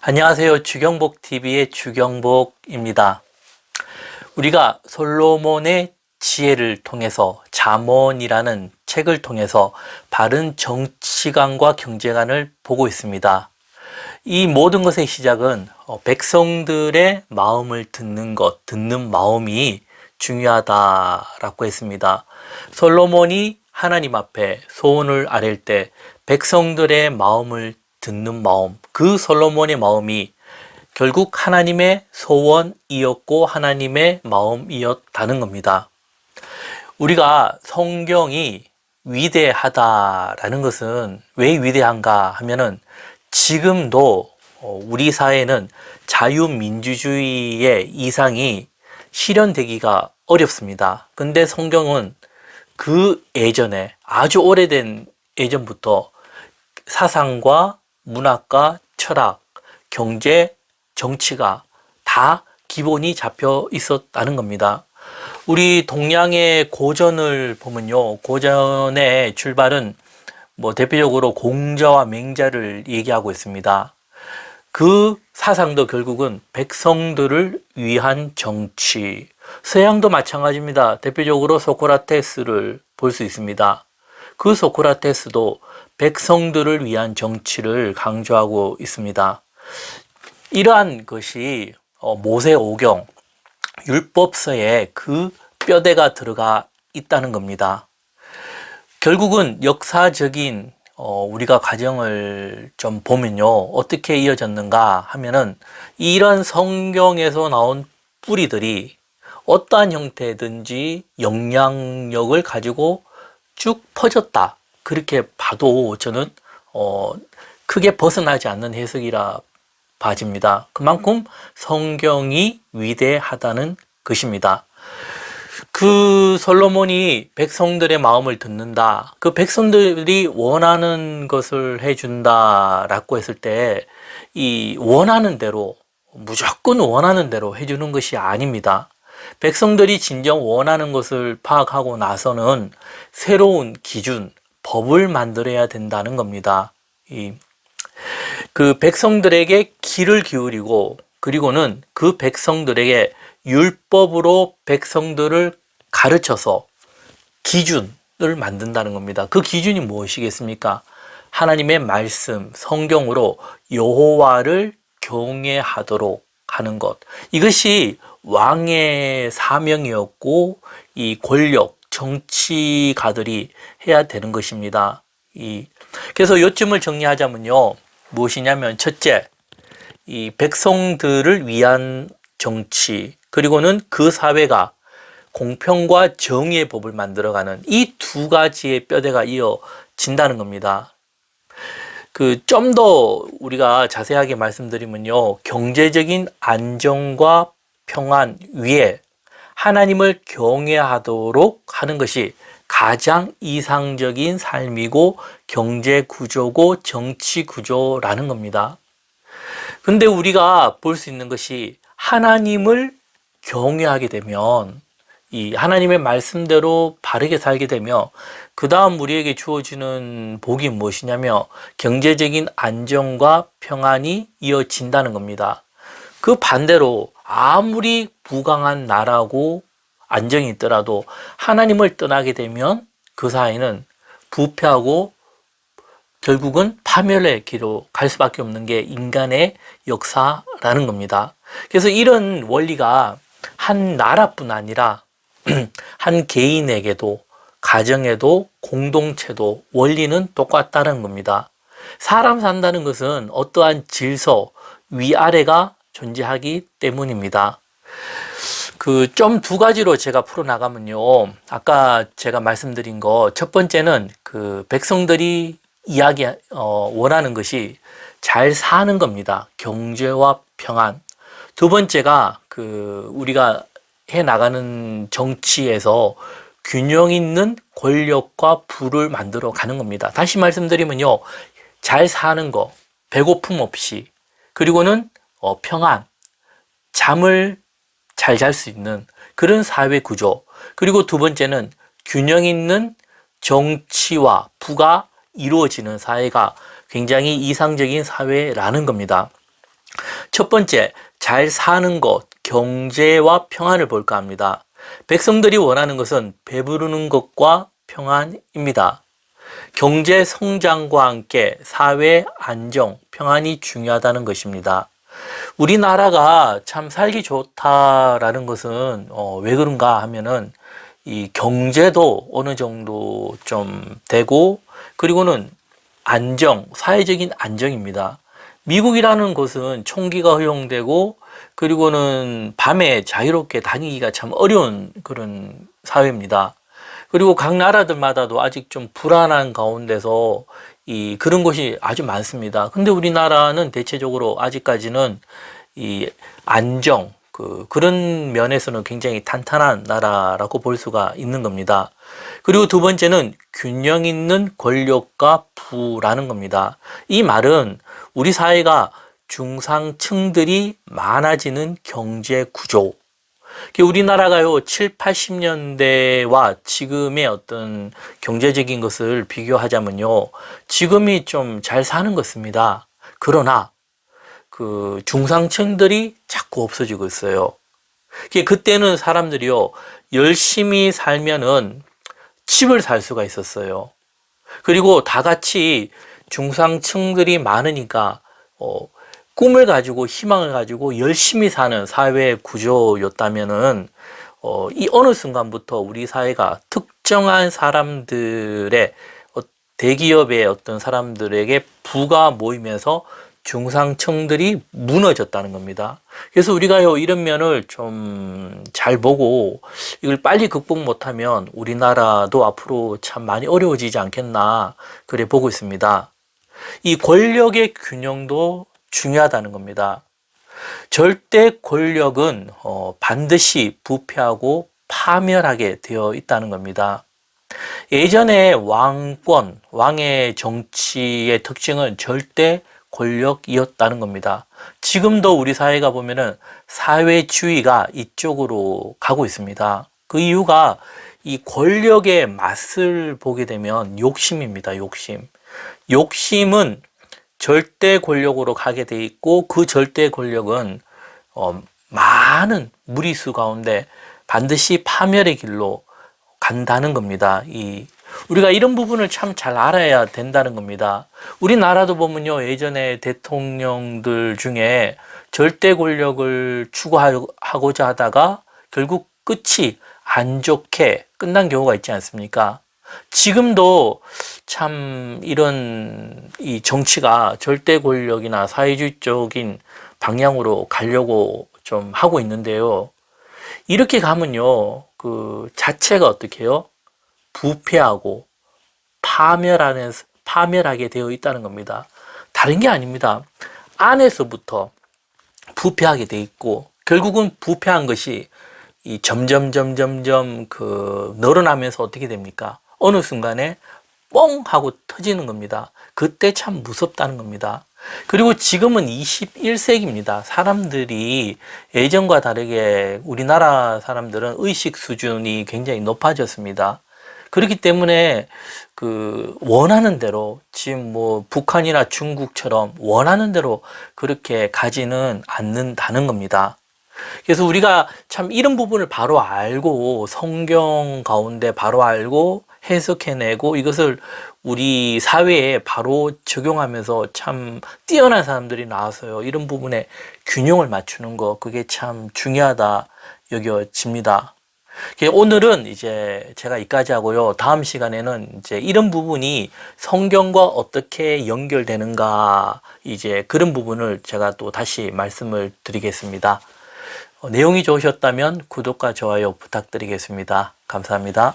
안녕하세요. 주경복TV의 주경복입니다. 우리가 솔로몬의 지혜를 통해서 잠언이라는 책을 통해서 바른 정치관과 경제관을 보고 있습니다. 이 모든 것의 시작은 백성들의 마음을 듣는 마음이 중요하다라고 했습니다. 솔로몬이 하나님 앞에 소원을 아랠 때 백성들의 마음을 듣는 마음, 그 솔로몬의 마음이 결국 하나님의 소원이었고 하나님의 마음이었다는 겁니다. 우리가 성경이 위대하다라는 것은 왜 위대한가 하면은 지금도 우리 사회는 자유민주주의의 이상이 실현되기가 어렵습니다. 근데 성경은 그 예전에 아주 오래된 예전부터 사상과 문학과 철학, 경제, 정치가 다 기본이 잡혀 있었다는 겁니다. 우리 동양의 고전을 보면요. 고전의 출발은 대표적으로 공자와 맹자를 얘기하고 있습니다. 그 사상도 결국은 백성들을 위한 정치. 서양도 마찬가지입니다. 대표적으로 소크라테스를 볼 수 있습니다. 그 소크라테스도 백성들을 위한 정치를 강조하고 있습니다. 이러한 것이 모세오경, 율법서에 그 뼈대가 들어가 있다는 겁니다. 결국은 역사적인 우리가 과정을 좀 보면요. 어떻게 이어졌는가 하면은 이런 성경에서 나온 뿌리들이 어떠한 형태든지 영향력을 가지고 쭉 퍼졌다. 그렇게 봐도 저는 크게 벗어나지 않는 해석이라 봐집니다. 그만큼 성경이 위대하다는 것입니다. 그 솔로몬이 백성들의 마음을 듣는다. 그 백성들이 원하는 것을 해준다라고 했을 때 이 원하는 대로 무조건 원하는 대로 해주는 것이 아닙니다. 백성들이 진정 원하는 것을 파악하고 나서는 새로운 기준, 법을 만들어야 된다는 겁니다. 그 백성들에게 귀를 기울이고 그리고는 그 백성들에게 율법으로 백성들을 가르쳐서 기준을 만든다는 겁니다. 그 기준이 무엇이겠습니까? 하나님의 말씀, 성경으로 여호와를 경외하도록 하는 것. 이것이 왕의 사명이었고 이 권력, 정치가들이 해야 되는 것입니다. 그래서 요점을 정리하자면요. 무엇이냐면 첫째, 이 백성들을 위한 정치, 그리고는 그 사회가 공평과 정의의 법을 만들어가는 이 두 가지의 뼈대가 이어진다는 겁니다. 좀 더 우리가 자세하게 말씀드리면요. 경제적인 안정과 평안 위에 하나님을 경외하도록 하는 것이 가장 이상적인 삶이고 경제 구조고 정치 구조라는 겁니다. 근데 우리가 볼 수 있는 것이 하나님을 경외하게 되면 이 하나님의 말씀대로 바르게 살게 되면 그 다음 우리에게 주어지는 복이 무엇이냐면 경제적인 안정과 평안이 이어진다는 겁니다. 그 반대로 아무리 부강한 나라고 안정이 있더라도 하나님을 떠나게 되면 그 사회는 부패하고 결국은 파멸의 길로 갈 수밖에 없는 게 인간의 역사라는 겁니다. 그래서 이런 원리가 한 나라뿐 아니라 한 개인에게도 가정에도 공동체도 원리는 똑같다는 겁니다. 사람 산다는 것은 어떠한 질서, 위아래가 존재하기 때문입니다. 좀 두 가지로 제가 풀어나가면요. 아까 제가 말씀드린 거, 첫 번째는 백성들이 원하는 것이 잘 사는 겁니다. 경제와 평안. 두 번째가 우리가 해 나가는 정치에서 균형 있는 권력과 부를 만들어 가는 겁니다. 다시 말씀드리면요. 잘 사는 거, 배고픔 없이, 그리고는 평안, 잠을 잘 잘 수 있는 그런 사회 구조. 그리고 두 번째는 균형 있는 정치와 부가 이루어지는 사회가 굉장히 이상적인 사회라는 겁니다. 첫 번째, 잘 사는 것, 경제와 평안을 볼까 합니다. 백성들이 원하는 것은 배부르는 것과 평안입니다. 경제 성장과 함께 사회 안정, 평안이 중요하다는 것입니다. 우리나라가 참 살기 좋다라는 것은 왜 그런가 하면은 이 경제도 어느 정도 좀 되고, 그리고는 안정, 사회적인 안정입니다. 미국이라는 곳은 총기가 허용되고, 그리고는 밤에 자유롭게 다니기가 참 어려운 그런 사회입니다. 그리고 각 나라들마다도 아직 좀 불안한 가운데서 그런 것이 아주 많습니다. 근데 우리나라는 대체적으로 아직까지는 이 안정, 그런 면에서는 굉장히 탄탄한 나라라고 볼 수가 있는 겁니다. 그리고 두 번째는 균형 있는 권력과 부라는 겁니다. 이 말은 우리 사회가 중상층들이 많아지는 경제 구조. 우리나라가요, 7, 80년대와 지금의 어떤 경제적인 것을 비교하자면요, 지금이 좀 잘 사는 것입니다. 그러나 그 중상층들이 자꾸 없어지고 있어요. 그때는 사람들이요, 열심히 살면은 집을 살 수가 있었어요. 그리고 다 같이 중상층들이 많으니까 꿈을 가지고 희망을 가지고 열심히 사는 사회 구조였다면은 이 어느 순간부터 우리 사회가 특정한 사람들의 대기업의 어떤 사람들에게 부가 모이면서 중상층들이 무너졌다는 겁니다. 그래서 우리가요, 이런 면을 좀 잘 보고 이걸 빨리 극복 못하면 우리나라도 앞으로 참 많이 어려워지지 않겠나, 그래 보고 있습니다. 이 권력의 균형도 중요하다는 겁니다. 절대 권력은 반드시 부패하고 파멸하게 되어 있다는 겁니다. 예전에 왕의 정치의 특징은 절대 권력이었다는 겁니다. 지금도 우리 사회가 보면은 사회주의가 이쪽으로 가고 있습니다. 그 이유가 이 권력의 맛을 보게 되면 욕심입니다. 욕심은 절대 권력으로 가게 돼 있고, 그 절대 권력은 많은 무리수 가운데 반드시 파멸의 길로 간다는 겁니다. 우리가 이런 부분을 참 잘 알아야 된다는 겁니다. 우리나라도 보면요, 예전에 대통령들 중에 절대 권력을 추구하고자 하다가 결국 끝이 안 좋게 끝난 경우가 있지 않습니까? 지금도 참 이런 이 정치가 절대 권력이나 사회주의 적인 방향으로 가려고 좀 하고 있는데요. 이렇게 가면요, 그 자체가 어떻게 해요? 부패하고 파멸하게 되어 있다는 겁니다. 다른 게 아닙니다. 안에서부터 부패하게 돼 있고, 결국은 부패한 것이 점점 늘어나면서 어떻게 됩니까? 어느 순간에 뻥 하고 터지는 겁니다. 그때 참 무섭다는 겁니다. 그리고 지금은 21세기입니다. 사람들이 예전과 다르게 우리나라 사람들은 의식 수준이 굉장히 높아졌습니다. 그렇기 때문에 원하는 대로, 지금 뭐 북한이나 중국처럼 원하는 대로 그렇게 가지는 않는다는 겁니다. 그래서 우리가 참 이런 부분을 바로 알고, 성경 가운데 바로 알고 해석해내고, 이것을 우리 사회에 바로 적용하면서 참 뛰어난 사람들이 나와서요, 이런 부분에 균형을 맞추는 거, 그게 참 중요하다 여겨집니다. 오늘은 이제 제가 여기까지 하고요. 다음 시간에는 이제 이런 부분이 성경과 어떻게 연결되는가, 이제 그런 부분을 제가 또 다시 말씀을 드리겠습니다. 내용이 좋으셨다면 구독과 좋아요 부탁드리겠습니다. 감사합니다.